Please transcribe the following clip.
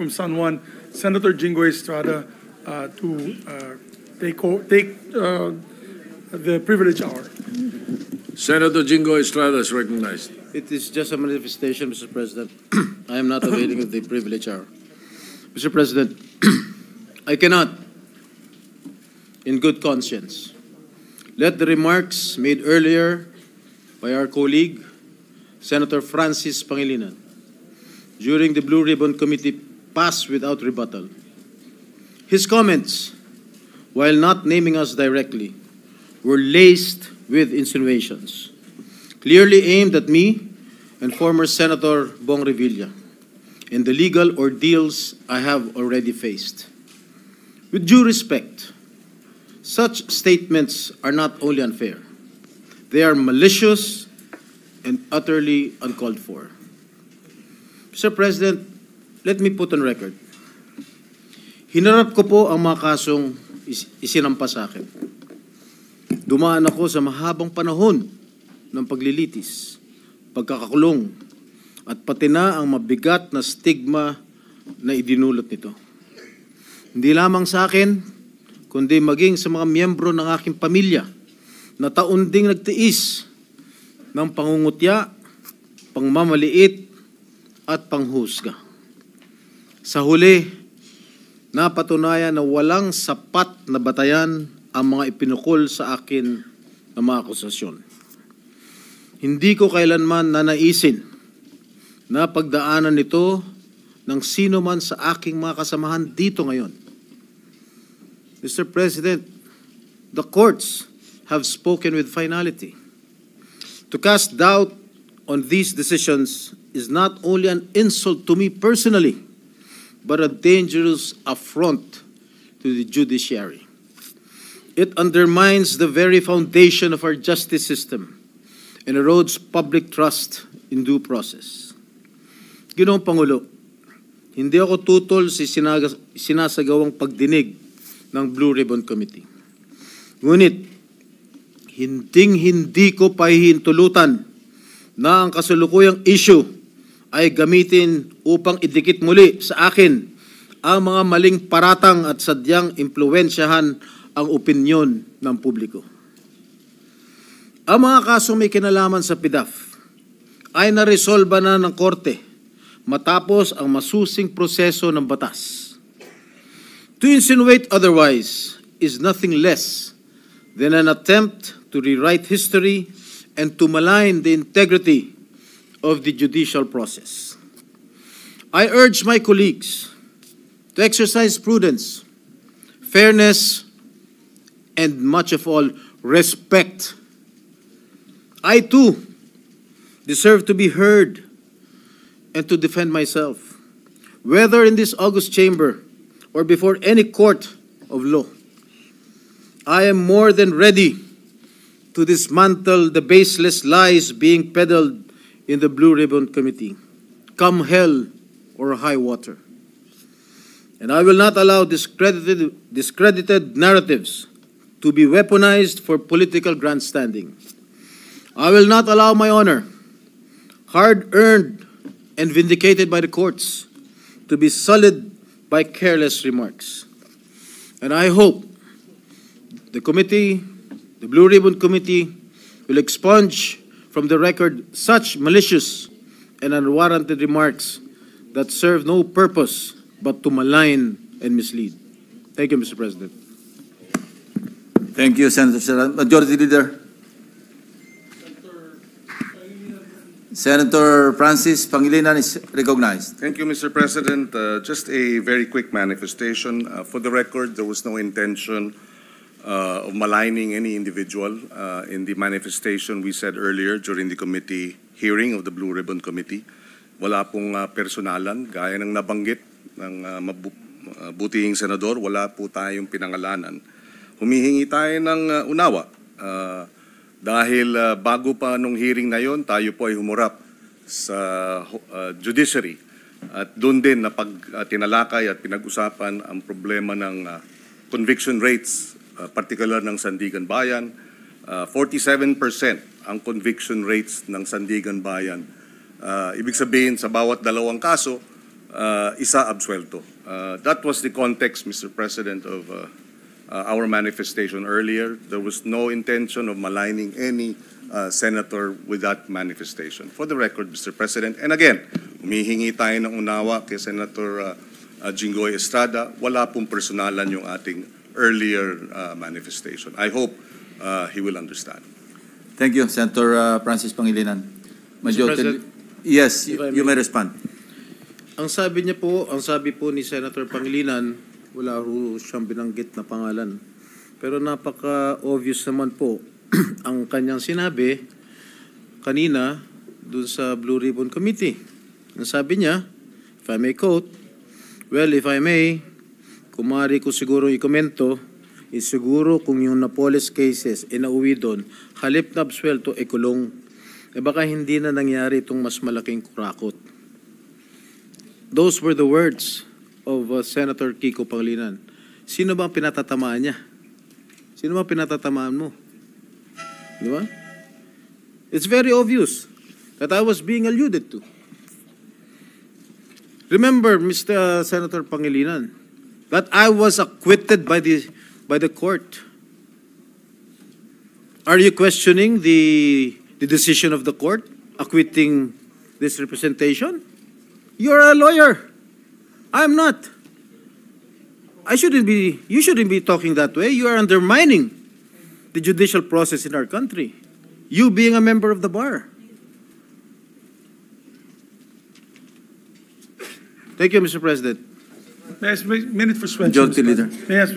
from San Juan, Senator Jingo Estrada, to take the privilege hour. Senator Jingo Estrada is recognized. It is just a manifestation, Mr. President. I am not availing of the privilege hour. Mr. President, I cannot, in good conscience, let the remarks made earlier by our colleague, Senator Francis Pangilinan, during the Blue Ribbon Committee pass without rebuttal. His comments, while not naming us directly, were laced with insinuations, clearly aimed at me and former Senator Bong Revilla and the legal ordeals I have already faced. With due respect, such statements are not only unfair, they are malicious and utterly uncalled for. Mr. President, let me put on record. Hinarap ko po ang mga kasong isinampa sa akin. Dumaan ako sa mahabang panahon ng paglilitis, pagkakakulong, at pati na ang mabigat na stigma na idinulot nito. Hindi lamang sa akin, kundi maging sa mga miyembro ng aking pamilya na taon ding nagtiis ng pangungutya, pangmamaliit, at panghusga. Sa huli, napatunayan na walang sapat na batayan ang mga ipinukol sa akin na mga akusasyon. Hindi ko kailanman nanaisin na pagdaanan nito ng sino man sa aking mga kasamahan dito ngayon. Mr. President, the courts have spoken with finality. To cast doubt on these decisions is not only an insult to me personally, but a dangerous affront to the judiciary. It undermines the very foundation of our justice system and erodes public trust in due process. Ginoong Pangulo, hindi ako tutol sa sinasagawang pagdinig ng Blue Ribbon Committee. Ngunit, hindi ko pahihintulutan na ang kasalukuyang issue ay gamitin upang idikit muli sa akin ang mga maling paratang at sadyang impluwensyahan ang opinyon ng publiko. Ang mga kasong may kinalaman sa PDAF ay naresolba na ng korte matapos ang masusing proseso ng batas. To insinuate otherwise is nothing less than an attempt to rewrite history and to malign the integrity of the judicial process. I urge my colleagues to exercise prudence, fairness, and much of all, respect. I too deserve to be heard and to defend myself, whether in this august chamber or before any court of law. I am more than ready to dismantle the baseless lies being peddled in the Blue Ribbon Committee, come hell or high water. And I will not allow discredited narratives to be weaponized for political grandstanding. I will not allow my honor, hard-earned and vindicated by the courts, to be sullied by careless remarks. And I hope the committee, the Blue Ribbon Committee, will expunge from the record such malicious and unwarranted remarks that serve no purpose but to malign and mislead. Thank you, Mr. President. Thank you, Senator Serrano. Majority Leader. Senator Francis Pangilinan is recognized. Thank you, Mr. President. Just a very quick manifestation. For the record, there was no intention of maligning any individual. In the manifestation we said earlier during the committee hearing of the Blue Ribbon Committee, wala pong personalan. Gaya ng nabanggit ng butihing senador, wala po tayong pinangalanan. Humihingi tayo ng unawa. Dahil bago pa nung hearing na yon, tayo po ay humurap sa judiciary. At doon din na tinalakay at pinag-usapan ang problema ng conviction rates, particular ng Sandigan Bayan. 47% ang conviction rates ng Sandigan Bayan. Ibig sabihin, sa bawat dalawang kaso, isa absuelto. That was the context, Mr. President, of our manifestation earlier. There was no intention of maligning any senator with that manifestation. For the record, Mr. President, and again, humihingi tayo ng unawa kay Senator Jinggoy Estrada. Wala pong personalan yung ating earlier manifestation. I hope he will understand. Thank you, Senator Francis Pangilinan. President, Yes, if I you may- may respond. Ang sabi po ni Senator Pangilinan, wala ho siyang binanggit na pangalan. Pero napaka-obvious naman po ang kanyang sinabi kanina dun sa Blue Ribbon Committee. Ang sabi niya, if I may quote, well, if I may, kung maaari ko siguro ikomento, siguro kung yung Napoles cases inauwi doon, halip na absuelto, kulong. Baka hindi na nangyari itong mas malaking kurakot. Those were the words of Senator Kiko Pangilinan. Sino ba ang pinatatamaan niya? Sino ba ang pinatatamaan mo? Di ba? It's very obvious that I was being alluded to. Remember, Mr. Senator Pangilinan, that I was acquitted by the court. Are you questioning the decision of the court acquitting this representation? You're a lawyer. I'm not. You shouldn't be talking that way. You are undermining the judicial process in our country. You being a member of the bar. Thank you, Mr. President. May I ask, minute for suspension. Majority Leader. May I ask,